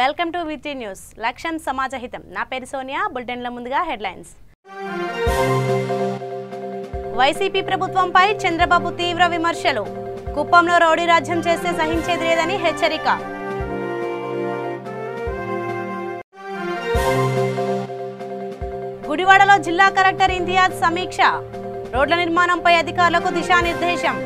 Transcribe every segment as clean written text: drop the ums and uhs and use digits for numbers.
Welcome to విటి news. లక్ష్యం సమాజహితం. నా పేరు సోనియా. బులెటిన్ల ముందుగా హెడ్లైన్స్. వైసీపీ ప్రభుత్వంపై చంద్రబాబు తీవ్ర విమర్శలు. కుప్పంలో రౌడీ రాజ్యం చేస్తే సహించేది లేదని హెచ్చరిక. గుడివాడలో జిల్లా కలెక్టర్ ఇంతియాజ్ సమీక్ష. రోడ్ల నిర్మాణంపై అధికారులకు దిశానిర్దేశం.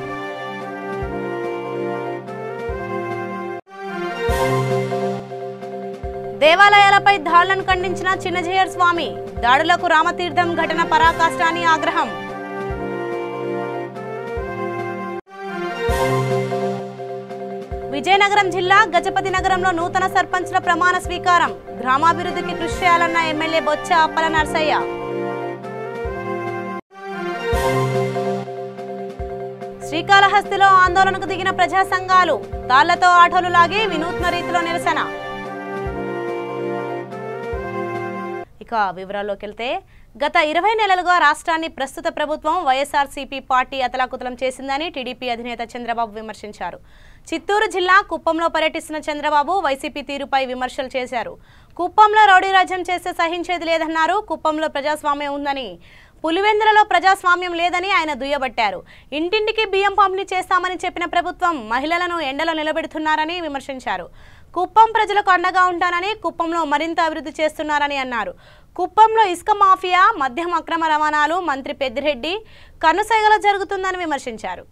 దేవాలయాలపై దాడులను ఖండించిన చిన్నజయర్ స్వామి. దాడులకు రామతీర్థం ఘటన పరాకాష్ట అని ఆగ్రహం. విజయనగరం జిల్లా గజపతి నగరంలో నూతన సర్పంచ్ల ప్రమాణ స్వీకారం. గ్రామాభివృద్ధికి కృషి చేయాలన్న ఎమ్మెల్యే బొచ్చ అప్పల నర్సయ్య. శ్రీకాళహస్తిలో ఆందోళనకు దిగిన ప్రజా సంఘాలు. తాళ్లతో ఆటోలు లాగి వినూత్న రీతిలో నిరసన. ఇక వివరాల్లోకి వెళ్తే, గత 20 నెలలుగా రాష్ట్రాన్ని ప్రస్తుత ప్రభుత్వం వైఎస్ఆర్సీపీ పార్టీ అతలాకుతలం చేసిందని టీడీపీ అధినేత చంద్రబాబు విమర్శించారు. చిత్తూరు జిల్లా కుప్పంలో పర్యటిస్తున్న చంద్రబాబు వైసీపీ తీరుపై విమర్శలు చేశారు. కుప్పంలో రౌడీ రాజ్యం చేస్తే సహించేది లేదన్నారు. కుప్పంలో ప్రజాస్వామ్యం ఉందని, పులివెందులలో ప్రజాస్వామ్యం లేదని ఆయన దుయ్యబట్టారు. ఇంటింటికి బియ్యం పంపిణీ చేస్తామని చెప్పిన ప్రభుత్వం మహిళలను ఎండలో నిలబెడుతున్నారని విమర్శించారు. కుప్పం ప్రజలకు అండగా ఉంటానని, కుప్పంలో మరింత అభివృద్ధి చేస్తున్నారని అన్నారు. కుప్పంలో ఇసుక మాఫియా, మద్యం అక్రమ రవాణాలు మంత్రి పెద్దిరెడ్డి కనుసైగలో జరుగుతుందని విమర్శించారు.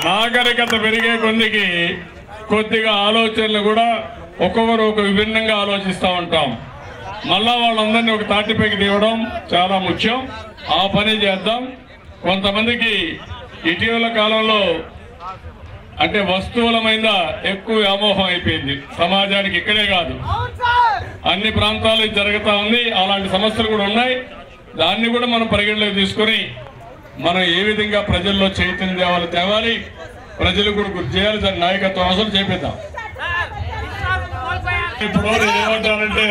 నాగరికత పెరిగే కొద్దిగా ఆలోచనలు కూడా ఒక్కొక్కరు ఒక విభిన్నంగా ఆలోచిస్తూ ఉంటాం. మళ్ళా వాళ్ళందరినీ ఒక తాటిపైకి తీయడం చాలా ముఖ్యం. ఆ పని చేద్దాం. కొంతమందికి ఇటీవల కాలంలో అంటే వస్తువుల మీద ఎక్కువ వ్యామోహం అయిపోయింది. సమాజానికి ఇక్కడే కాదు, అన్ని ప్రాంతాల్లో జరుగుతూ ఉంది. అలాంటి సమస్యలు కూడా ఉన్నాయి. దాన్ని కూడా మనం పరిగణలోకి తీసుకొని మనం ఏ విధంగా ప్రజల్లో చైతన్యం తేవాలి, ప్రజలు కూడా గుర్తు చేయాలి. దాని నాయకత్వం అవసరం చేపిద్దాం. ఇప్పుడు ఏమంటానంటే,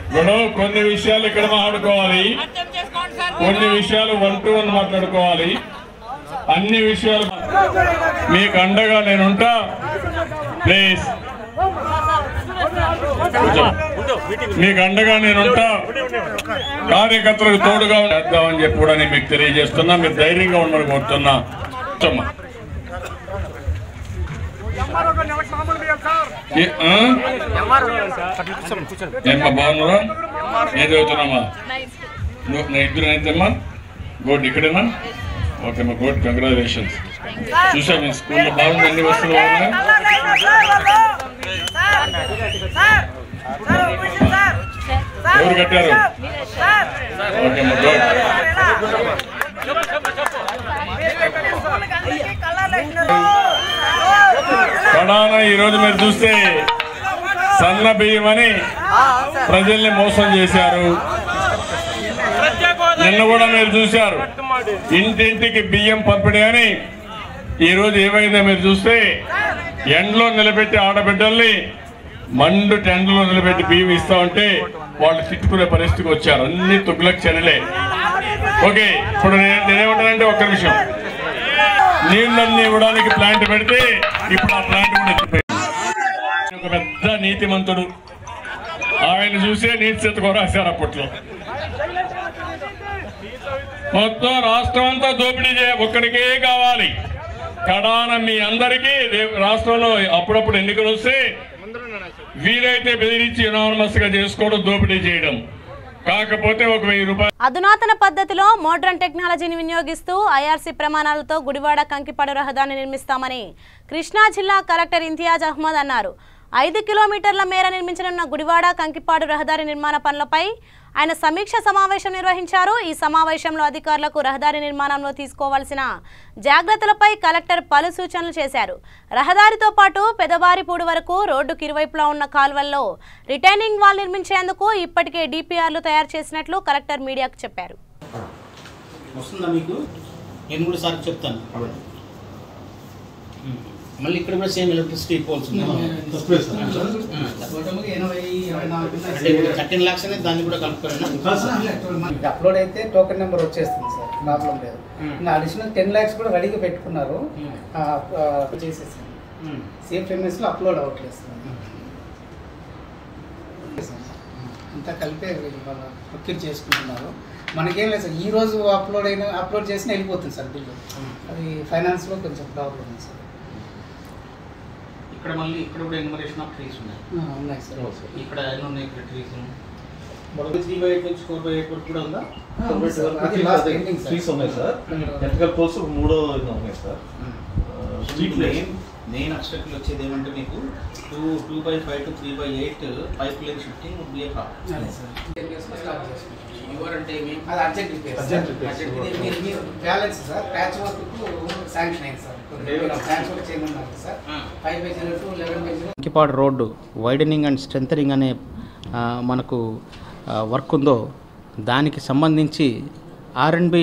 ఇప్పుడు కొన్ని విషయాలు ఇక్కడ మాట్లాడుకోవాలి, కొన్ని విషయాలు 1 to 1 మాట్లాడుకోవాలి. అన్ని విషయాలు మీకు అండగా నేనుంటా. ప్లీజ్, మీకు అండగా నేనుంటా. కార్యకర్తలకు తోడుగా చేద్దామని చెప్పి కూడా నేను మీకు తెలియజేస్తున్నా. మీరు ధైర్యంగా ఉండని కోరుతున్నా. ఏమ్మా బాగున్నారా? ఏం చదువుతున్నామా? నా ఇద్దరు అయితేమ్మా గుడ్. ఇక్కడేనా? ఓకే అమ్మా, గుడ్. కంగ్రాచులేషన్స్. చూసా మీ స్కూల్లో బాగుంది, అన్ని వస్తువులు బాగున్నాయి. ఎవరు కట్టారు? ఓకే అమ్మా, గుడ్. కడాన ఈరోజు మీరు చూస్తే సన్న బియ్యం అని ప్రజల్ని మోసం చేశారు. నిన్న కూడా మీరు చూశారు ఇంటింటికి బియ్యం పంపిణీ అని. ఈరోజు ఏమైందో మీరు చూస్తే ఎండలో నిలబెట్టి ఆడబిడ్డల్ని మండు టెండలో నిలబెట్టి బియ్యం ఇస్తా ఉంటే వాళ్ళు తిట్టుకునే పరిస్థితికి వచ్చారు. అన్ని తుగ్లక్ చర్యలే. ఓకే, ఇప్పుడు నేనేమంటానంటే ఒక్క నిమిషం, నీళ్ళన్నీ ఇవ్వడానికి ప్లాంట్ పెడితే ఇప్పుడు ఆ ప్లాంట్ కూడా ఎత్తిపోయింది. ఒక పెద్ద నీతిమంతుడు, ఆయన చూసే నీటి శతకం రాశారు అప్పట్లో. మొత్తం రాష్ట్రం అంతా దోపిడీ ఒక్కడికే కావాలి. కడాన మీ అందరికీ రాష్ట్రంలో అప్పుడప్పుడు ఎన్నికలు వస్తే వీలైతే బెదిరించి యునానిమస్ గా చేసుకోవడం, దోపిడీ చేయడం. కాకపోతే 1000 రూపాయలు అధునాతన పద్ధతిలో మోడ్రన్ టెక్నాలజీని వినియోగిస్తూ ఐఆర్సీ ప్రమాణాలతో గుడివాడ కంకిపాడు రహదారిని నిర్మిస్తామని కృష్ణా జిల్లా కలెక్టర్ ఇంతియాజ్ అహ్మద్ అన్నారు. 5 కిలోమీటర్ల మేర నిర్మించనున్న గుడివాడ కంకిపాడు రహదారి నిర్మాణ పనులపై ఆయన సమీక్ష సమావేశం నిర్వహించారు. ఈ సమావేశంలో అధికారులకు రహదారి నిర్మాణంలో తీసుకోవాల్సిన జాగ్రత్తలపై కలెక్టర్ పలు సూచనలు చేశారు. రహదారితో పాటు పెదవారిపూడి వరకు రోడ్డుకు ఇరువైపులా ఉన్న కాల్వల్లో రిటైనింగ్ వాల్ నిర్మించేందుకు ఇప్పటికే డిపిఆర్లు తయారు చేసినట్లు కలెక్టర్ మీడియాకు చెప్పారు. మళ్ళీ ఇక్కడ కూడా సేమ్ ఎలక్ట్రిసిటీ పోల్స్ ఉన్నాయి. 13 lakhs అనేది దాన్ని కూడా కలుపుకోండి. అప్లోడ్ అయితే టోకెన్ నెంబర్ వచ్చేస్తుంది సార్, ప్రాబ్లం లేదు. ఇంకా అడిషనల్ 10 lakhs కూడా రెడీగా పెట్టుకున్నారు, చేసేసాను. CFMS లో అప్లోడ్ అవ్వట్లేదు సార్. అంతా కలిపే ప్రొక్యూర్ చేసుకుంటున్నారు. మనకేం లేదు సార్, ఈ రోజు అప్లోడ్ చేసినా వెళ్ళిపోతుంది సార్ బిల్లు. అది ఫైనాన్స్లో కొంచెం ప్రాబ్లం ఉంది సార్. ఇక్కడ మళ్ళీ ఇక్కడ కూడా ఎన్యూమరేషన్ ఆఫ్ ట్రీస్ ఉన్నాయి సార్. ఇక్కడ ఎన్ని ఉన్నాయి ఇక్కడ ట్రీస్? 3/8 నుంచి 4/8 వరకు కూడా ఉందా? ట్రీస్ ఉన్నాయి సార్. ఎలక్ట్రికల్ పోల్స్ 3 ఉన్నాయి సార్. మెయిన్ అబ్స్ట్రక్ట్లు వచ్చేది ఏమంటే మీకు 2/5 to 3/8 pipeline shifting would be a problem. అంటే అది urgent repair balance sir. Patch work sanction అయింది sir. Kankipadu road widening and strengthening అనే మనకు వర్క్ ఉందో దానికి సంబంధించి R&B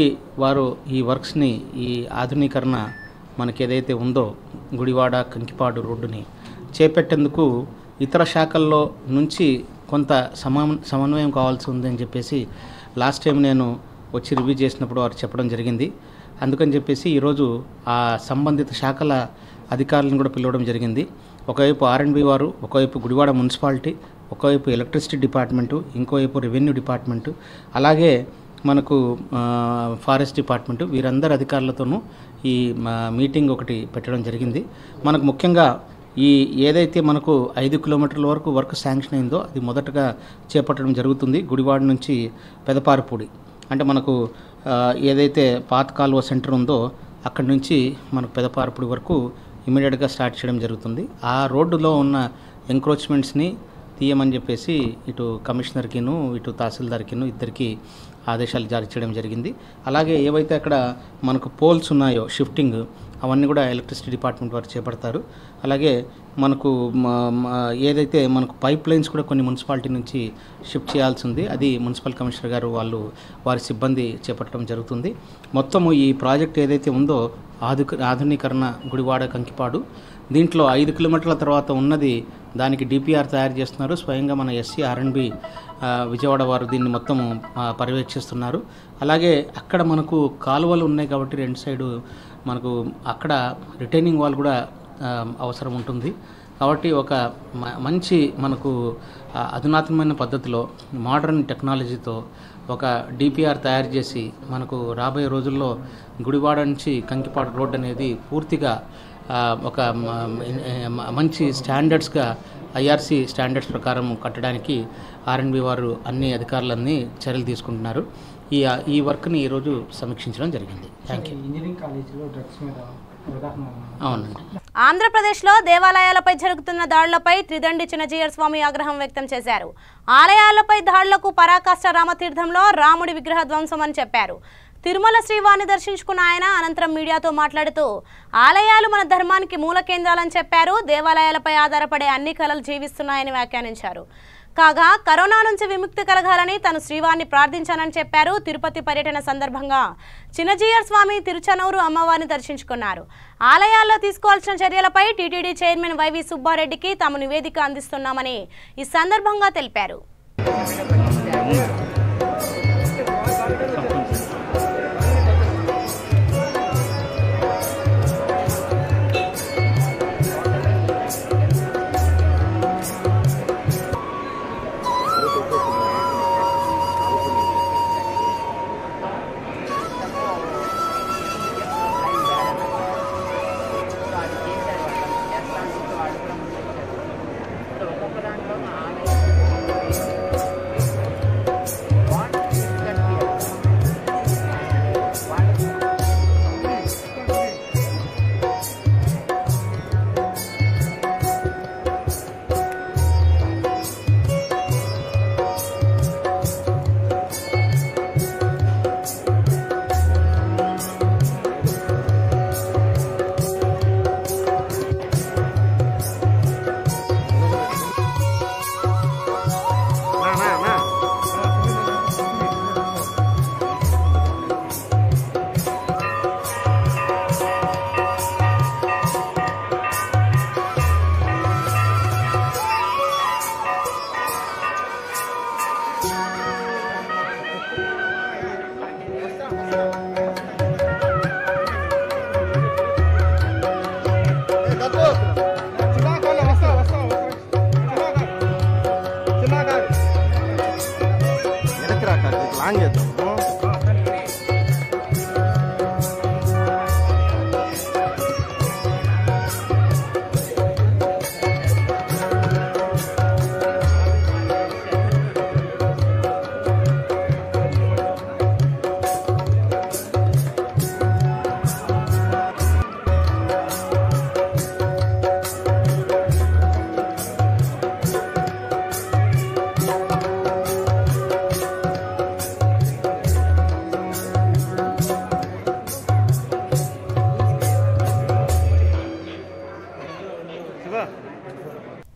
వారు ఈ వర్క్స్ని, ఈ ఆధునీకరణ మనకి ఏదైతే ఉందో గుడివాడ కంకిపాడు రోడ్డుని చేపట్టేందుకు ఇతర శాఖల్లో నుంచి కొంత సమన్వయం కావాల్సి ఉందని చెప్పేసి లాస్ట్ టైం నేను వచ్చి రివ్యూ చేసినప్పుడు వారు చెప్పడం జరిగింది. అందుకని చెప్పేసి ఈరోజు ఆ సంబంధిత శాఖల అధికారులను కూడా పిలవడం జరిగింది. ఒకవైపు R&B వారు, ఒకవైపు గుడివాడ మున్సిపాలిటీ, ఒకవైపు ఎలక్ట్రిసిటీ డిపార్ట్మెంటు, ఇంకోవైపు రెవెన్యూ డిపార్ట్మెంటు, అలాగే మనకు ఫారెస్ట్ డిపార్ట్మెంటు, వీరందరి అధికారులతోనూ ఈ మీటింగ్ ఒకటి పెట్టడం జరిగింది. మనకు ముఖ్యంగా ఈ ఏదైతే మనకు 5 కిలోమీటర్ల వరకు వర్క్ శాంక్షన్ అయిందో అది మొదటగా చేపట్టడం జరుగుతుంది. గుడివాడ నుంచి పెదపారిపూడి, అంటే మనకు ఏదైతే పాత కాలువ సెంటర్ ఉందో అక్కడి నుంచి మనకు పెదపారిపూడి వరకు ఇమీడియట్గా స్టార్ట్ చేయడం జరుగుతుంది. ఆ రోడ్డులో ఉన్న ఎంక్రోచ్మెంట్స్ని తీయమని చెప్పేసి ఇటు కమిషనర్కిను ఇటు తహసీల్దార్కిను ఇద్దరికి ఆదేశాలు జారీ చేయడం జరిగింది. అలాగే ఏవైతే అక్కడ మనకు పోల్స్ ఉన్నాయో షిఫ్టింగ్, అవన్నీ కూడా ఎలక్ట్రిసిటీ డిపార్ట్మెంట్ వారు చేపడతారు. అలాగే మనకు ఏదైతే మనకు పైప్ లైన్స్ కూడా కొన్ని మున్సిపాలిటీ నుంచి షిఫ్ట్ చేయాల్సి ఉంది, అది మున్సిపల్ కమిషనర్ గారు వారి సిబ్బంది చేపట్టడం జరుగుతుంది. మొత్తము ఈ ప్రాజెక్ట్ ఏదైతే ఉందో ఆధునీకరణ గుడివాడ కంకిపాడు, దీంట్లో 5 కిలోమీటర్ల తర్వాత ఉన్నది దానికి డిపిఆర్ తయారు చేస్తున్నారు. స్వయంగా మన SC R&B విజయవాడ వారు దీన్ని మొత్తం పర్యవేక్షిస్తున్నారు. అలాగే అక్కడ మనకు కాలువలు ఉన్నాయి కాబట్టి 2 సైడు మనకు అక్కడ రిటైనింగ్ వాల్ కూడా అవసరం ఉంటుంది. కాబట్టి ఒక మంచి మనకు అధునాతనమైన పద్ధతిలో మోడర్న్ టెక్నాలజీతో ఒక డిపిఆర్ తయారు చేసి మనకు రాబోయే రోజుల్లో గుడివాడ నుంచి కంకిపాడు రోడ్ అనేది పూర్తిగా ఒక మంచి స్టాండర్డ్స్గా IRC స్టాండర్డ్స్ ప్రకారం కట్టడానికి R&B వారు అన్ని అధికారులన్నీ చర్యలు తీసుకుంటున్నారు. ఈ వర్క్ని ఈరోజు సమీక్షించడం జరిగింది. Thank you. ఇంజనీరింగ్ కాలేజీలో డ్రగ్స్ మీద అవునండి. ఆంధ్రప్రదేశ్లో దేవాలయాలపై జరుగుతున్న దాడులపై త్రిదండి చిన్నజీయర్ స్వామి ఆగ్రహం వ్యక్తం చేశారు. ఆలయాలపై దాడులకు పరాకాష్ట రామతీర్థంలో రాముడి విగ్రహ ధ్వంసం అని చెప్పారు. తిరుమల శ్రీవారిని దర్శించుకున్న ఆయన అనంతరం మీడియాతో మాట్లాడుతూ ఆలయాలు మన ధర్మానికి మూల కేంద్రాలని చెప్పారు. దేవాలయాలపై ఆధారపడే అన్ని కళలు జీవిస్తున్నాయని వ్యాఖ్యానించారు. కాగా కరోనా నుంచి విముక్తి కలగాలని తను శ్రీవారిని ప్రార్థించానని చెప్పారు. తిరుపతి పర్యటన సందర్భంగా చిన్నజీయర్ స్వామి తిరుచనూరు అమ్మవారిని దర్శించుకున్నారు. ఆలయాల్లో తీసుకోవాల్సిన చర్యలపై టీటీడీ చైర్మన్ వైవి సుబ్బారెడ్డికి తాము నివేదిక అందిస్తున్నామని ఈ సందర్భంగా తెలిపారు.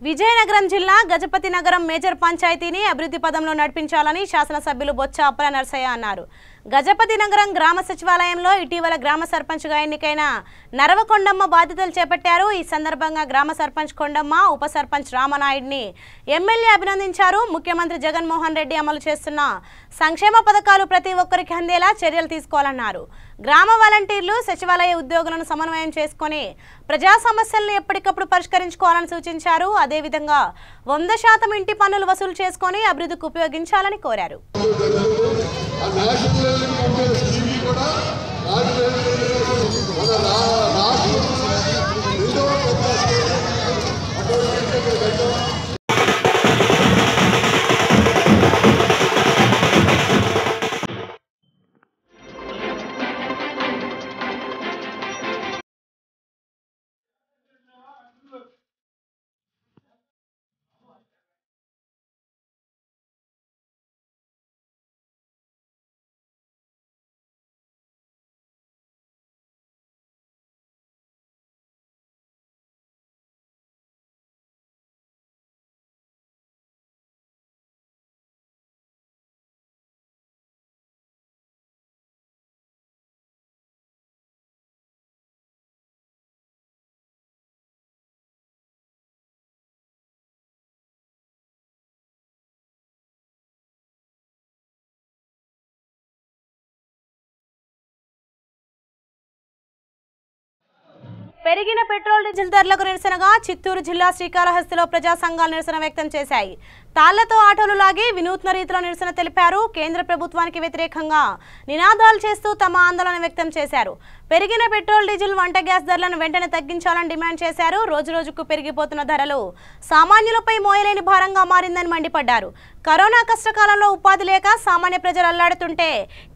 విజయనగరం జిల్లా గజపతి నగరం మేజర్ పంచాయతీని అభివృద్ధి పదంలో నడిపించాలని శాసనసభ్యులు బొత్స అప్పల నరసయ్య అన్నారు. గజపతి నగరం గ్రామ సచివాలయంలో ఇటీవల గ్రామ సర్పంచ్గా ఎన్నికైన నరవకొండమ్మ బాధ్యతలు చేపట్టారు. ఈ సందర్భంగా గ్రామ సర్పంచ్ కొండమ్మ, ఉప సర్పంచ్ రామనాయుడిని ఎమ్మెల్యే అభినందించారు. ముఖ్యమంత్రి జగన్మోహన్ రెడ్డి అమలు చేస్తున్న సంక్షేమ పథకాలు ప్రతి ఒక్కరికి అందేలా చర్యలు తీసుకోవాలన్నారు. గ్రామ వాలంటీర్లు సచివాలయ ఉద్యోగులను సమన్వయం చేసుకుని ప్రజా సమస్యలను ఎప్పటికప్పుడు పరిష్కరించుకోవాలని సూచించారు. అదేవిధంగా 100% ఇంటి పన్నులు వసూలు చేసుకుని అభివృద్ధికి ఉపయోగించాలని కోరారు. పెరిగిన పెట్రోల్ డీజిల్ ధరలకు నిరసనగా చిత్తూరు జిల్లా శ్రీకాళహస్తిలో ప్రజా సంఘాలు నిరసన వ్యక్తం చేశాయి. తాళ్లతో ఆటోలు లాగి వినూత్న రీతిలో నిరసన తెలిపారు. కేంద్ర ప్రభుత్వానికి వ్యతిరేకంగా నినాదాలు చేస్తూ తమ ఆందోళన వ్యక్తం చేశారు. పెరిగిన పెట్రోల్ డీజిల్ వంట గ్యాస్ ధరలను వెంటనే తగ్గించాలని డిమాండ్ చేశారు. రోజురోజుకు పెరిగిపోతున్న ధరలు సామాన్యులపై మోయలేని భారంగా మారిందని మండిపడ్డారు. కరోనా కష్టకాలంలో ఉపాధి లేక సామాన్య ప్రజలు అల్లాడుతుంటే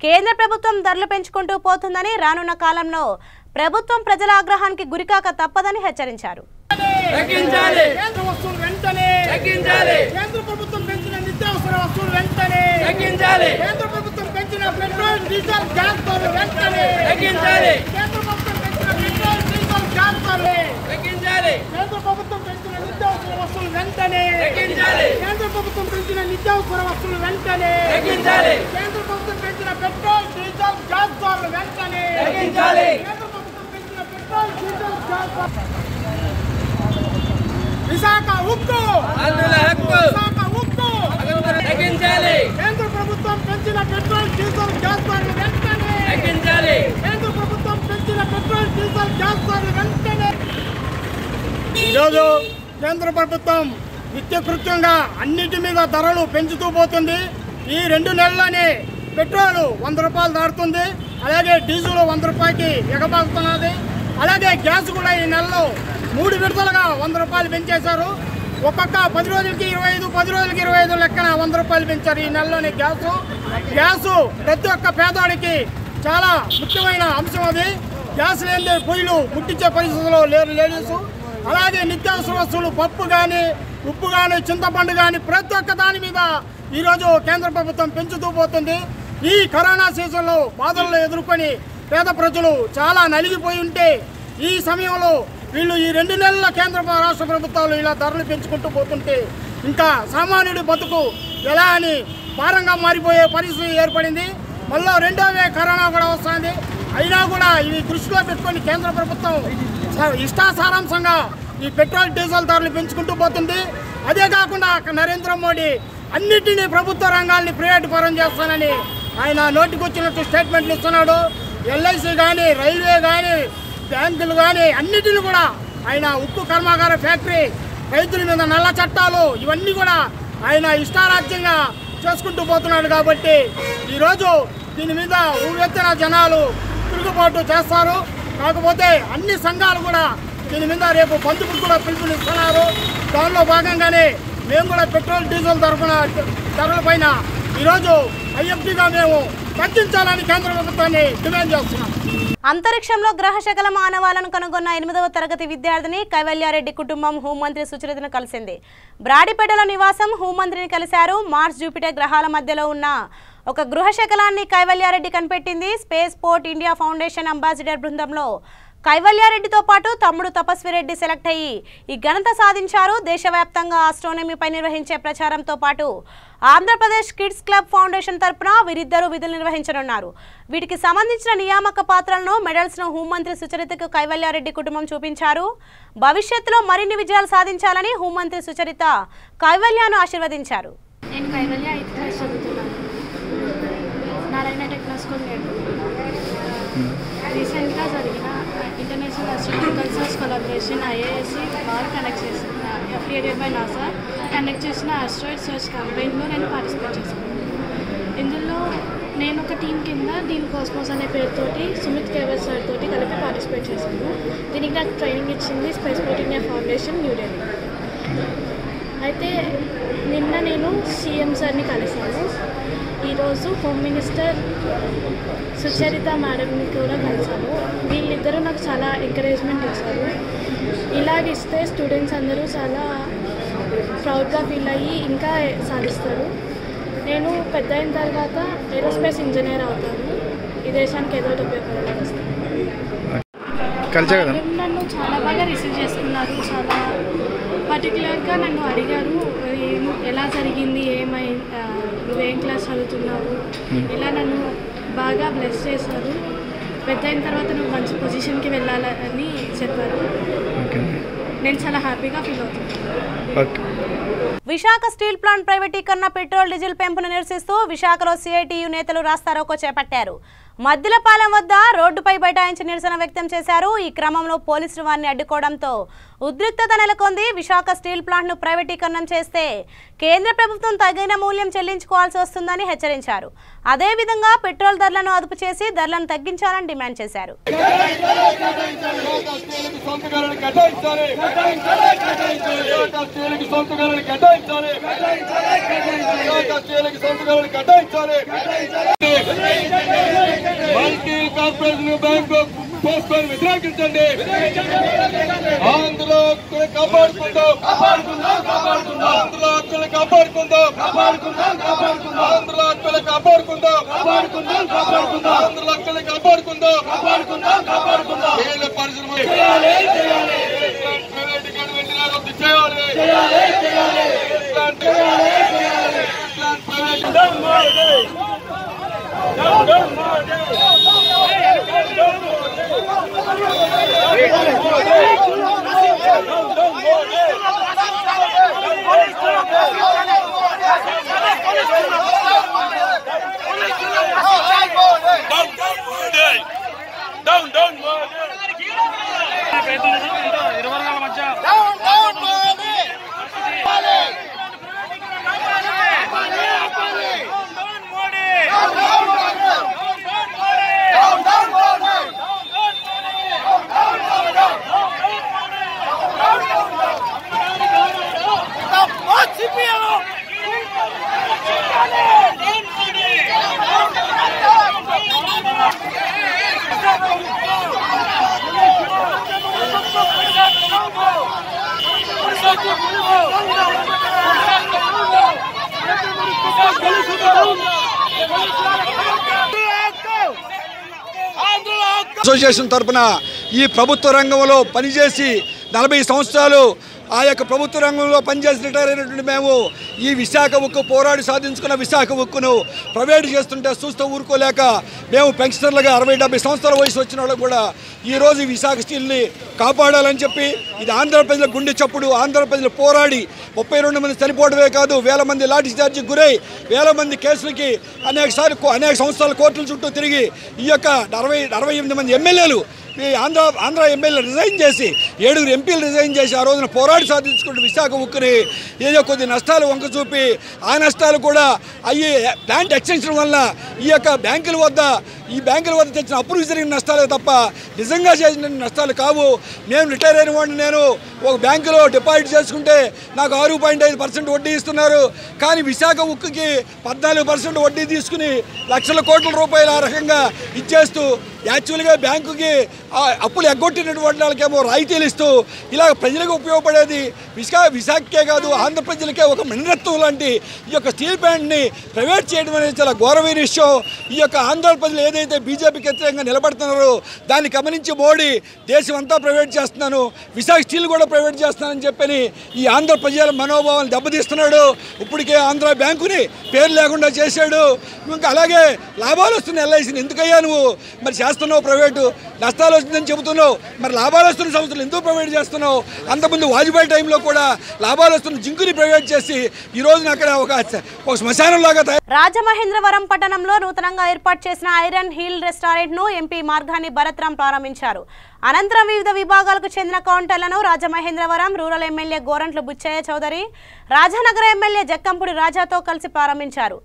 కేంద్ర ప్రభుత్వం ధరలు పెంచుకుంటూ పోతుందని, రానున్న కాలంలో ప్రభుత్వం ప్రజల ఆగ్రహానికి గురికాక తప్పదని హెచ్చరించారు. విశాఖ ఉక్కు విశాఖ ఉక్కు తగ్గించాలి. కేంద్ర ప్రభుత్వం పెంచిన పెట్రోల్ డీజిల్ గ్యాస్ ధరలు వెంటనే తగ్గించాలి. కేంద్ర ప్రభుత్వం పెంచిన పెట్రోల్ డీజిల్ గ్యాస్ ధరలు వెంటనే. ఈరోజు కేంద్ర ప్రభుత్వం నిత్యకృత్యంగా అన్నిటి మీద ధరలు పెంచుతూ పోతుంది. ఈ 2 నెలల్లోనే పెట్రోల్ 100 రూపాయలు దాటుతుంది. అలాగే డీజిల్ 100 రూపాయలకి ఎగబాకుతున్నది. అలాగే గ్యాస్ కూడా ఈ నెలలో 3 విడతలుగా 100 రూపాయలు పెంచేశారు. ఒక్కొక్క 10 రోజులకి 25, 10 రోజులకి 25 లెక్కన 100 రూపాయలు పెంచారు ఈ నెలలోనే గ్యాస్ ప్రతి ఒక్క పేదవాడికి చాలా ముఖ్యమైన అంశం. అది గ్యాస్ లేని పొయ్యిలు ముట్టించే పరిస్థితుల్లో లేరు లేడీసు. అలాగే నిత్యావసర వస్తువులు పప్పు కానీ, ఉప్పు కానీ, చింతపండు కానీ ప్రతి ఒక్క దాని మీద ఈరోజు కేంద్ర ప్రభుత్వం పెంచుతూ పోతుంది. ఈ కరోనా సీజన్లో బాధలను ఎదుర్కొని పేద ప్రజలు చాలా నలిగిపోయి ఉంటే ఈ సమయంలో వీళ్ళు ఈ 2 నెలల కేంద్ర రాష్ట్ర ప్రభుత్వాలు ఇలా ధరలు పెంచుకుంటూ పోతుంటే ఇంకా సామాన్యుడి బతుకు ఎలా అని భారంగా మారిపోయే పరిస్థితి ఏర్పడింది. మళ్ళీ 2వ కరోనా కూడా వస్తుంది. అయినా కూడా ఇవి దృష్టిలో పెట్టుకొని కేంద్ర ప్రభుత్వం ఇష్టాసారాంశంగా ఈ పెట్రోల్ డీజిల్ ధరలు పెంచుకుంటూ పోతుంది. అదే కాకుండా నరేంద్ర మోడీ అన్నిటినీ ప్రభుత్వ రంగాల్ని ప్రైవేట్ పరం చేస్తానని ఆయన నోటికొచ్చినట్టు స్టేట్మెంట్లు ఇస్తున్నాడు. ఎల్ఐసి కానీ, రైల్వే కానీ, బ్యాంకులు కానీ అన్నిటిని కూడా ఆయన ఉక్కు కర్మాగార ఫ్యాక్టరీ, రైతుల మీద నల్ల చట్టాలు ఇవన్నీ కూడా ఆయన ఇష్టారాజ్యంగా చేసుకుంటూ పోతున్నాడు. కాబట్టి ఈరోజు దీని మీద ఊవెత్తిన జనాలు తిరుగుబాటు చేస్తారు. కాకపోతే అన్ని సంఘాలు కూడా దీని మీద రేపు బంధుకు కూడా పిలుపునిస్తున్నారు. దానిలో భాగంగానే మేము కూడా పెట్రోల్ డీజిల్ ధరలపైన ఈరోజు ఐఎఫ్టీగా మేము తగ్గించాలని కేంద్ర ప్రభుత్వాన్ని డిమాండ్ చేస్తున్నాం. అంతరిక్షంలో గ్రహశకల మానవాలను కనుగొన్న 8వ తరగతి విద్యార్థిని కైవల్యారెడ్డి కుటుంబం హోంమంత్రి సుచరితను కలిసింది. బ్రాడిపేటలో నివాసం హోంమంత్రిని కలిశారు. మార్స్, జూపిటర్ గ్రహాల మధ్యలో ఉన్న ఒక గృహశకలాన్ని కైవల్యారెడ్డి కనిపెట్టింది. Spaceport India foundation ambassador బృందంలో కైవల్యారెడ్డితో పాటు తమ్ముడు తపస్విరెడ్డి సెలెక్ట్ అయ్యి ఈ ఘనత సాధించారు. దేశవ్యాప్తంగా ఆస్ట్రోనమీపై నిర్వహించే ప్రచారంతో పాటు ఆంధ్రప్రదేశ్ కిడ్స్ క్లబ్ ఫౌండేషన్ తరపున వీరిద్దరూ విధులు నిర్వహించనున్నారు. వీటికి సంబంధించిన నియామక పాత్రలను, మెడల్స్ను హోంమంత్రి సుచరితకు కైవల్యారెడ్డి కుటుంబం చూపించారు. భవిష్యత్తులో మరిన్ని విజయాలు సాధించాలని హోంమంత్రి సుచరిత కైవల్యాను ఆశీర్వదించారు. నేను కైవల్య 8th క్లాస్ చదువుతున్నాను. నారాయణ టెక్నో స్కూల్ రీసెంట్గా జరిగిన international astronomical research collaboration IASC వారు అఫిలియేటెడ్ బై నాసా కండక్ట్ చేసిన ఆస్ట్రాయిడ్ సర్చ్ క్యాంపెయిన్లో నేను పార్టిసిపేట్ చేశాను. ఇందులో నేను ఒక టీం కింద టీమ్ కాస్మోస్ అనే పేరుతోటి సుమిత్ కేవల్ సార్ తోటి కలిపి పార్టిసిపేట్ చేశాను. దీనికి నాకు ట్రైనింగ్ ఇచ్చింది space port India foundation, New Delhi. అయితే నిన్న నేను CM సార్ని కలిశాను. ఈరోజు హోమ్ మినిస్టర్ సుచరిత మేడంని కూడా కలిశాను. వీళ్ళిద్దరూ నాకు చాలా ఎంకరేజ్మెంట్ ఇచ్చారు. ఇలాగిస్తే స్టూడెంట్స్ అందరూ చాలా ప్రౌడ్గా ఫీల్ అయ్యి ఇంకా సాధిస్తారు. నేను పెద్ద అయిన తర్వాత ఏరోస్పేస్ ఇంజనీర్ అవుతాను. ఈ దేశానికి ఏదో ఒకటి ఉపయోగపడాలని వస్తాను. నన్ను చాలా బాగా రిసీవ్ చేసుకున్నారు. చాలా పర్టికులర్గా నన్ను అడిగారు ఎలా జరిగింది, నువ్వేం క్లాస్ చదువుతున్నావు, ఇలా నన్ను బాగా బ్లెస్ చేశారు. పెద్ద అయిన తర్వాత నువ్వు మంచి పొజిషన్కి వెళ్ళాలని చెప్పారు. నేను చాలా హ్యాపీగా ఫీల్ అవుతున్నాను. విశాఖ స్టీల్ ప్లాంట్ ప్రైవేటీకరణ, పెట్రోల్ డీజిల్ పెంపును నిరసిస్తూ విశాఖలో CITU నేతలు రాస్తారోకో చేపట్టారు. మద్దిలపాలెం వద్ద రోడ్డుపై బైఠాయించి నిరసన వ్యక్తం చేశారు. ఈ క్రమంలో పోలీసులు వారిని అడ్డుకోవడంతో ఉద్రిక్తత నెలకొంది. విశాఖ స్టీల్ ప్లాంట్ను ప్రైవేటీకరణం చేస్తే కేంద్ర ప్రభుత్వం తగిన మూల్యం చెల్లించుకోవాల్సి వస్తుందని హెచ్చరించారు. అదేవిధంగా పెట్రోల్ ధరలను అదుపు చేసి ధరలను తగ్గించాలని డిమాండ్ చేశారు. మల్టీ కార్పొరేషన్ బ్యాంకు పోస్టులను వ్యతిరేకించండి. ఆంధ్ర హక్కులు కాపాడుకుందాం, ఆంధ్ర హక్కులు కాపాడుకుందాం, ఆంధ్ర హక్కులు కాపాడుకుందాం, ఆంధ్ర హక్కులు కాపాడుకుందాం. వీళ్ళ పరిశ్రమ ప్రైవేటీకరణ వెంటనే రద్దు చేయాలి. అసోసియేషన్ తరఫున ఈ ప్రభుత్వ రంగంలో పనిచేసి 40 సంవత్సరాలు ఆ యొక్క ప్రభుత్వ రంగంలో పనిచేసి రిటైర్ అయినటువంటి మేము ఈ విశాఖ ఉక్కు పోరాడి సాధించుకున్న విశాఖ ఉక్కును ప్రైవేట్ చేస్తుంటే చూస్తూ ఊరుకోలేక మేము పెన్షనర్లుగా 60-70 సంవత్సరాల వయసు వచ్చిన వాళ్ళకు కూడా ఈరోజు ఈ విశాఖ స్టీల్ని కాపాడాలని చెప్పి ఇది ఆంధ్ర ప్రజల గుండె చప్పుడు. ఆంధ్ర ప్రజలు పోరాడి 32 మంది చనిపోవడమే కాదు, వేల మంది లాఠీ చార్జికి గురై, వేల మంది కేసులకి అనేక సంవత్సరాల కోర్టుల చుట్టూ తిరిగి ఈ యొక్క 68 మంది ఎమ్మెల్యేలు ఈ ఆంధ్ర ఎమ్మెల్యేలు రిజైన్ చేసి 7 ఎంపీలు రిజైన్ చేసి ఆ రోజున పోరాడి సాధించుకుంటూ విశాఖ ఉక్కుని ఏదో కొద్ది నష్టాలు వంక చూపి ఆ నష్టాలు కూడా అయ్యి ప్లాంట్ ఎక్స్టెన్షన్ వల్ల ఈ యొక్క బ్యాంకుల వద్ద తెచ్చిన అప్పులు జరిగిన నష్టాలే తప్ప నిజంగా చేసిన నష్టాలు కావు. మేము రిటైర్ అయిన వాడిని నేను ఒక బ్యాంకులో డిపాజిట్ చేసుకుంటే నాకు 6.5% వడ్డీ ఇస్తున్నారు. కానీ విశాఖ ఉక్కుకి 14% వడ్డీ తీసుకుని లక్షల కోట్ల రూపాయలు ఆ రకంగా ఇచ్చేస్తూ యాక్చువల్గా బ్యాంకుకి అప్పులు ఎగ్గొట్టినటువంటి వాళ్ళకేమో రాయితీలు ఇస్తూ ఇలా ప్రజలకు ఉపయోగపడేది విశాఖకే కాదు ఆంధ్ర ప్రజలకే ఒక మినరత్వం లాంటి ఈ యొక్క స్టీల్ ప్లాంట్ని ప్రైవేట్ చేయడం అనేది చాలా ఘోరమైన విషయం. ఈ యొక్క ఆంధ్ర ప్రజలు ఏదైతే బీజేపీకి వ్యతిరేకంగా నిలబడుతున్నారో దాన్ని గమనించి మోడీ దేశం అంతా ప్రైవేట్ చేస్తున్నాను, విశాఖ స్టీల్ కూడా ప్రైవేట్ చేస్తున్నానని చెప్పని ఈ ఆంధ్ర ప్రజల మనోభావాలను దెబ్బతీస్తున్నాడు. ఇప్పటికే ఆంధ్ర బ్యాంకుని పేరు లేకుండా చేశాడు. ఇంకా అలాగే లాభాలు వస్తున్న ఎల్ఐసిని ఎందుకయ్యా నువ్వు మరి చేస్తున్నావు ప్రైవేటు, నష్టాలు వస్తుందని చెబుతున్నావు, మరి లాభాలు వస్తున్న సంస్థలు ఎందుకు ప్రైవేట్ చేస్తున్నావు? అంతకుముందు వాజ్పేయి టైంలో కూడా లాభాలు వస్తున్న జింకుని ప్రైవేట్ చేసి ఈ రోజున అక్కడ ఒక శ్మశానం లాగా రాజమహేంద్రవరం పట్టణంలో నూతనంగా ఏర్పాటు చేసిన ఐరన్ హిల్ రెస్టారెంట్ ను ఎంపీ మార్గాని భరత్రాం ప్రారంభించారు. అనంతరం వివిధ విభాగాలకు చెందిన కౌంటర్లను Rajamahendravaram rural MLA Gorantla Butchaiah Chowdary, Rajanagara MLA Jakkampudi రాజాతో కలిసి ప్రారంభించారు.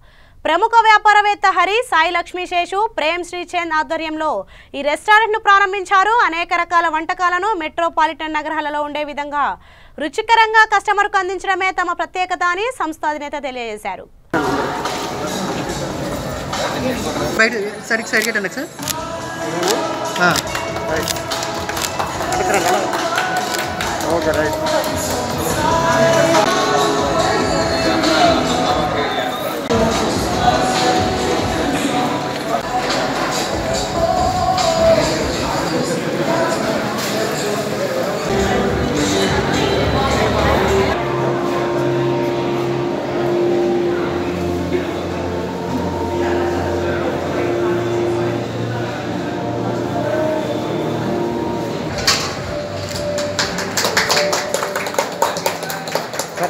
ప్రముఖ వ్యాపారవేత్త హరి, సాయి లక్ష్మీశేషు, ప్రేమ్ శ్రీచంద్ ఆధ్వర్యంలో ఈ రెస్టారెంట్ ను ప్రారంభించారు. అనేక రకాల వంటకాలను మెట్రోపాలిటన్ నగరాలలో ఉండే విధంగా రుచికరంగా కస్టమర్కు అందించడమే తమ ప్రత్యేకత అని సంస్థ అధినేత తెలియజేశారు.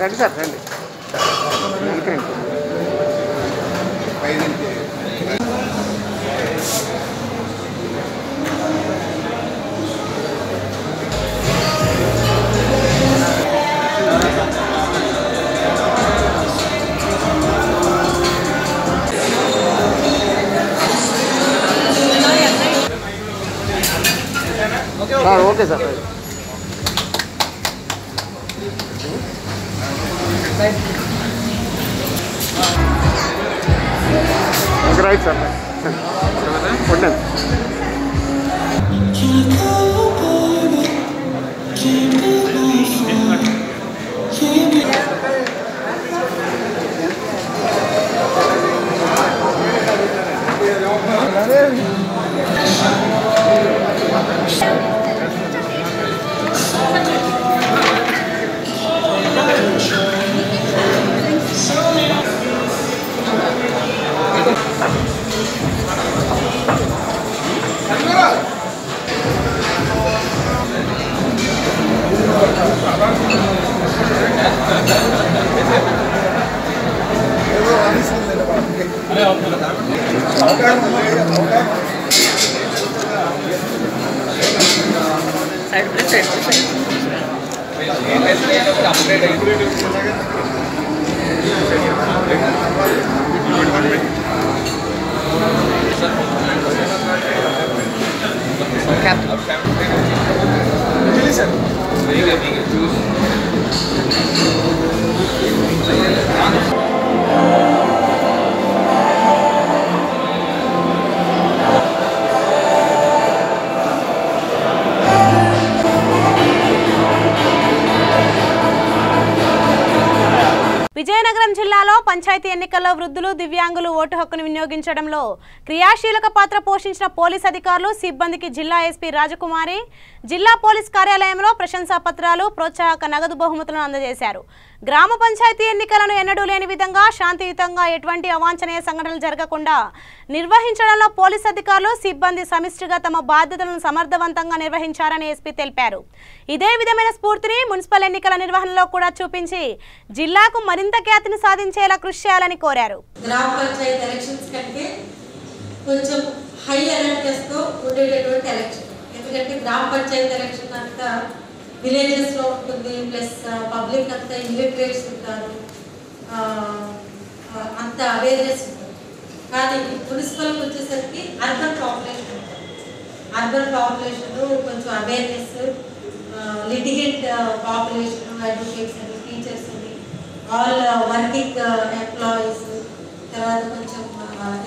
రండి సార్ రండి. Okay sir. రైట్ సార్ ఉండండి. పంచాయతీ ఎన్నికల్లో వృద్ధులు, దివ్యాంగులు ఓటు హక్కును వినియోగించడంలో క్రియాశీలక పాత్ర పోషించిన పోలీస్ అధికారులు, సిబ్బందికి జిల్లా ఎస్పీ రాజకుమారి జిల్లా పోలీస్ కార్యాలయంలో ప్రశంసా పత్రాలు, ప్రోత్సాహక నగదు బహుమతులను అందజేశారు. గ్రామ పంచాయతీ ఎన్నికలను ఎన్నడూ లేని విధంగా శాంతియుతంగా ఎటువంటి అవాంఛనీయ సంఘటనలు జరగకుండా నిర్వహించడంలో పోలీస్ అధికారులు, సిబ్బంది సమిష్టిగా తమ బాధ్యతలను సమర్థవంతంగా నిర్వహించారని ఎస్పీ తెలిపారు. ఇదే విధమైన స్ఫూర్తిని మున్సిపల్ ఎన్నికల నిర్వహణలో కూడా చూపించి జిల్లాకు మరింత ఖ్యాతిని సాధించేలా కృషి చేయాలని కోరారు. గ్రామ పంచాయతీ ఎలక్షన్స్ కంటే కొంచెం హై అలర్ట్నెస్ తో ఉండేటటువంటి ఎలక్షన్. ఎందుకంటే గ్రామ పంచాయతీ ఎలక్షన్ అంతా విలేజెస్ లో ఉంటుంది, ప్లస్ పబ్లిక్ అంతా ఇల్లిటరేట్స్ ఉంటారు, అంత అవేర్నెస్ ఉంటుంది. కానీ మున్సిపల్కి వచ్చేసరికి అర్బన్ పాపులేషన్ ఉంటుంది. అర్బన్ పాపులేషన్ కొంచెం అవేర్నెస్, లిటిగెంట్ పాపులేషన్, అడ్వకేట్స్ అని, టీచర్స్ అని, ఆల్ వర్కింగ్ ఎంప్లాయీస్, తర్వాత కొంచెం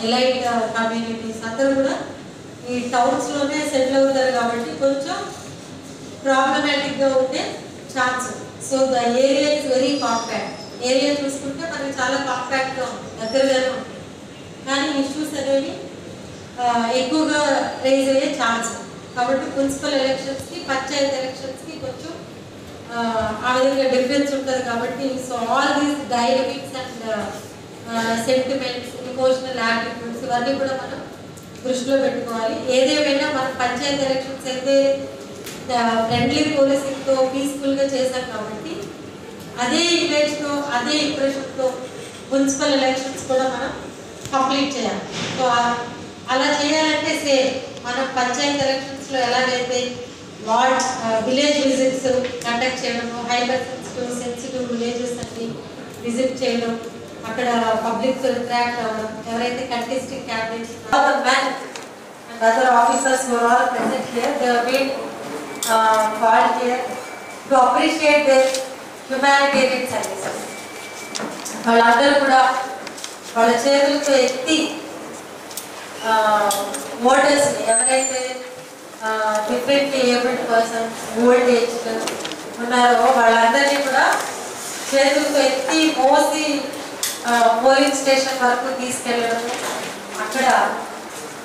ఎలైట్ కమ్యూనిటీస్ అందరూ కూడా ఈ టౌన్స్లోనే సెటిల్ అవుతారు. కాబట్టి కొంచెం ప్రాబ్లమాటిక్గా ఉండే chance. So the area is very compact. Area చూసుకుంటే మనకి చాలా కాంపాక్ట్గా ఉంది, దగ్గరగానే ఉంది. కానీ ఇష్యూస్ అనేవి ఎక్కువగా రైజ్ అయ్యే ఛాన్స్. కాబట్టి మున్సిపల్ ఎలక్షన్స్కి, పంచాయతీ ఎలక్షన్స్కి కొంచెం ఆ విధంగా డిఫరెన్స్ ఉంటుంది. కాబట్టి so all these dynamics and sentiments, emotional attitudes ఇవన్నీ కూడా మనం దృష్టిలో పెట్టుకోవాలి. ఏదేమైనా మన పంచాయతీ ఎలక్షన్స్ అయితే ఫ్రెండ్లీ పోలీసింగ్తో పీస్ఫుల్గా చేశాం కాబట్టి అదే ఇమేజ్తో, అదే ఇంప్రెషన్తో మున్సిపల్ ఎలక్షన్స్ కూడా మనం కంప్లీట్ చేయాలి. సో అలా చేయాలంటే సేమ్ మనం పంచాయతీ ఎలక్షన్స్లో ఎలాగైతే వార్డ్ విలేజ్ విజిట్స్ కండక్ట్ చేయడము, హైపర్ సెన్సిటివ్ విలేజెస్ అన్ని విజిట్ చేయడం, అక్కడ పబ్లిక్ ఇంటరాక్ట్ అవ్వడం, ఎవరైతే contesting candidates men and other officers were all present here. They have been called here to appreciate their humanitarian services. వాళ్ళందరూ కూడా వాళ్ళ చేతులతో ఎత్తి ఓటర్స్ని, ఎవరైతే differently abled persons, old age ఉన్నారో వాళ్ళందరినీ కూడా చేతులతో ఎత్తి మోసి పోలింగ్ స్టేషన్ వరకు తీసుకెళ్ళడం, అక్కడ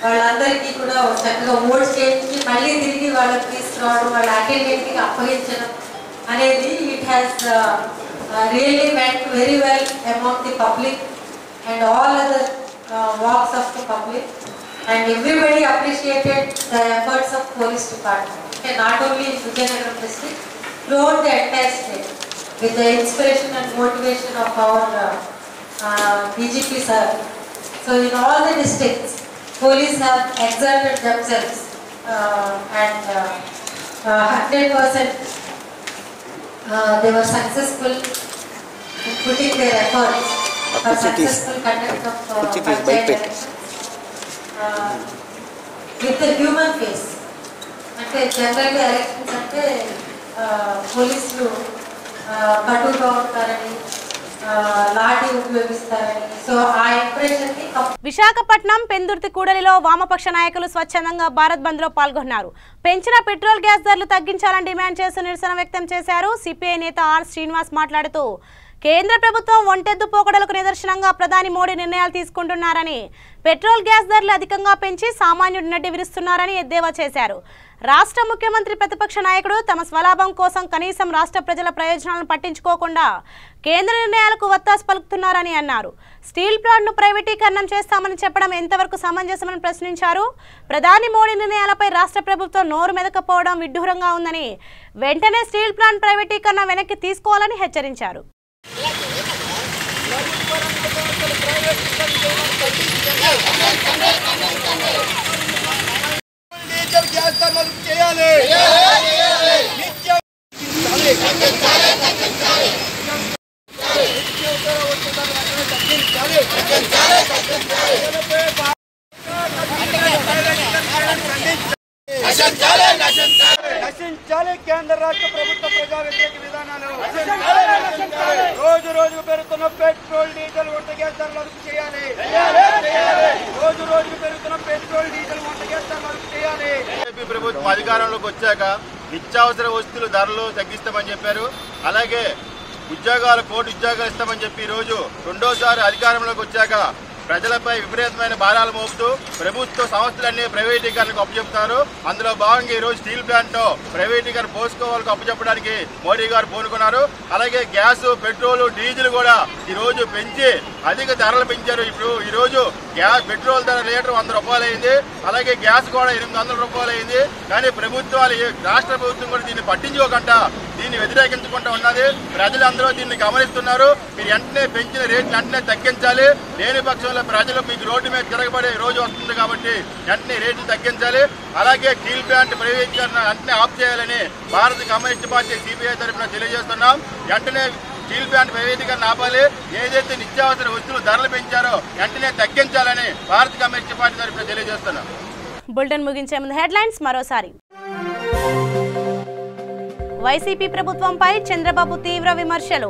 వాళ్ళందరికీ కూడా చక్కగా ఓట్స్ చేయించి మళ్ళీ తిరిగి వాళ్ళకి తీసుకురావడం, వాళ్ళ అటెండెంట్కి అప్పగించడం అనేది it has really went very well among the public and all other walks of the public, and everybody appreciated the efforts of police department, and not only in Vijayanagar district, throughout the entire state, with the inspiration and motivation of our DGP sir. So in all the districts, police have exerted themselves and 100% they were successful in putting their efforts for successful conduct of panchayat elections with the human face. అంటే జనరల్గా elections అంటే పోలీసులు కటుగా ఉంటారని, లాఠీ ఉపయోగిస్తారని, so ఆ ఇంప్రెషన్ని. విశాఖపట్నం పెందుర్తి కూడలిలో వామపక్ష నాయకులు స్వచ్ఛందంగా భారత్ బంద్ లో పాల్గొన్నారు. పెంచిన పెట్రోల్ గ్యాస్ ధరలు తగ్గించాలని డిమాండ్ చేస్తూ నిరసన వ్యక్తం చేశారు. సిపిఐ నేత ఆర్ శ్రీనివాస్ మాట్లాడుతూ కేంద్ర ప్రభుత్వం ఒంటెద్దు పోకడలకు నిదర్శనంగా ప్రధాని మోడీ నిర్ణయాలు తీసుకుంటున్నారని, పెట్రోల్ గ్యాస్ ధరలు అధికంగా పెంచి సామాన్యుడి నడ్డి విరుస్తున్నారని ఎద్దేవా చేశారు. రాష్ట్ర ముఖ్యమంత్రి ప్రతిపక్ష నాయకుడు తమ స్వలాభం కోసం కనీసం రాష్ట్ర ప్రజల ప్రయోజనాలను పట్టించుకోకుండా కేంద్ర నిర్ణయాలకు వత్తాసు పలుకుతున్నారని అన్నారు. స్టీల్ ప్లాంట్ను ప్రైవేటీకరణం చేస్తామని చెప్పడం ఎంతవరకు సమంజసమని ప్రశ్నించారు. ప్రధాని మోడీ నిర్ణయాలపై రాష్ట్ర ప్రభుత్వం నోరు మెదకపోవడం విడ్డూరంగా ఉందని, వెంటనే స్టీల్ ప్లాంట్ ప్రైవేటీకరణ వెనక్కి తీసుకోవాలని హెచ్చరించారు. నశించాలి కేంద్ర రాష్ట్ర ప్రభుత్వ ప్రజా వ్యతిరేక విధానాలు. రోజు రోజుకు పెరుగుతున్న పెట్రోల్, డీజిల్, వంట గ్యాస్ ధరలు అదుపు చేయాలి. రోజు రోజుకు పెరుగుతున్న పెట్రోల్, డీజిల్, వంట గ్యాస్ ధరలు అదుపు చేయాలి. బీజేపీ ప్రభుత్వం అధికారంలోకి వచ్చాక నిత్యావసర వస్తువుల ధరలు తగ్గిస్తామని చెప్పారు. అలాగే ఉద్యోగాలు కోటి ఉద్యోగాలు ఇస్తామని చెప్పి ఈరోజు రెండోసారి అధికారంలోకి వచ్చాక ప్రజలపై విపరీతమైన భారాలు మోపుతూ ప్రభుత్వ సంస్థలన్నీ ప్రైవేటీకరణకు అప్పచెప్తున్నారు. అందులో భాగంగా ఈరోజు స్టీల్ ప్లాంట్ ప్రైవేటీకరణ పోసుకోవాలకు అప్పచెప్పడానికి మోడీ గారు పూనుకున్నారు. అలాగే గ్యాస్, పెట్రోల్, డీజిల్ కూడా ఈరోజు పెంచి అధిక ధరలు పెంచారు. ఇప్పుడు ఈరోజు పెట్రోల్ ధర లీటర్ 100 రూపాయలు అయింది. అలాగే గ్యాస్ కూడా 800 రూపాయలు అయింది. కానీ ప్రభుత్వాలు, రాష్ట్ర ప్రభుత్వం కూడా దీన్ని పట్టించుకోకుండా దీన్ని వ్యతిరేకించుకుంటూ ఉన్నది. ప్రజలందరూ దీన్ని గమనిస్తున్నారు. మీరు వెంటనే పెంచిన రేట్లు వెంటనే తగ్గించాలి. లేని పక్షంలో ప్రజలు మీకు రోడ్డు మీద తిరగబడే రోజు వస్తుంది కాబట్టి వెంటనే రేట్లు తగ్గించాలి. అలాగే స్టీల్ ప్లాంట్ ప్రైవేటీకరణ వెంటనే ఆఫ్ చేయాలని భారత కమ్యూనిస్ట్ పార్టీ సిపిఐ తరఫున తెలియజేస్తున్నాం. వెంటనే స్టీల్ ప్లాంట్ ప్రైవేటీకరణ ఆపాలి. ఏదైతే నిత్యావసర వస్తువులు ధరలు పెంచారో వెంటనే తగ్గించాలని భారత కమ్యూనిస్ట్ పార్టీ తరఫున తెలియజేస్తున్నాం. బులెటిన్ ముగించే ముందు హెడ్లైన్స్ మరోసారి. వైసీపీ ప్రభుత్వంపై చంద్రబాబు తీవ్ర విమర్శలు.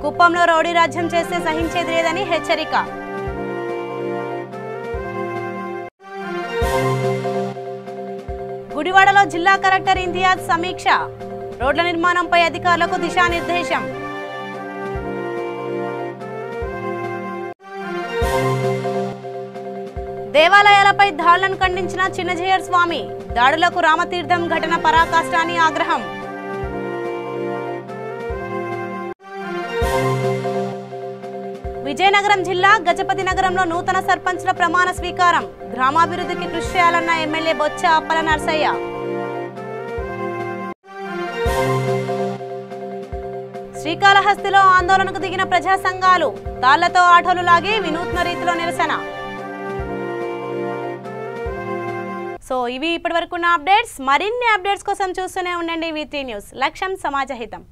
కుప్పంలో రౌడీ రాజ్యం చేస్తే సహించేది లేదని హెచ్చరిక. గుడివాడలో జిల్లా కలెక్టర్ ఇంతియాజ్ సమీక్ష. రోడ్ల నిర్మాణంపై అధికారులకు దిశానిర్దేశం. దేవాలయాలపై దాడులను ఖండించిన చిన్నజయర్ స్వామి. దాడులకు రామతీర్థం ఘటన పరాకాష్ట అని ఆగ్రహం. విజయనగరం జిల్లా గజపతి నగరంలో నూతన సర్పంచ్ల ప్రమాణ స్వీకారం. గ్రామాభివృద్ధికి కృషి చేయాలన్న ఎమ్మెల్యే బొచ్చ అప్పల నర్సయ్య. శ్రీకాళహస్తిలో ఆందోళనకు దిగిన ప్రజా సంఘాలు. తాళ్లతో ఆటోలు లాగి వినూత్న రీతిలో నిరసన. సో ఇవి ఇప్పటివరకున్న అప్డేట్స్. మరిన్ని అప్డేట్స్ కోసం చూస్తూనే ఉండండి V3 న్యూస్. లక్ష్యం సమాజ హితం.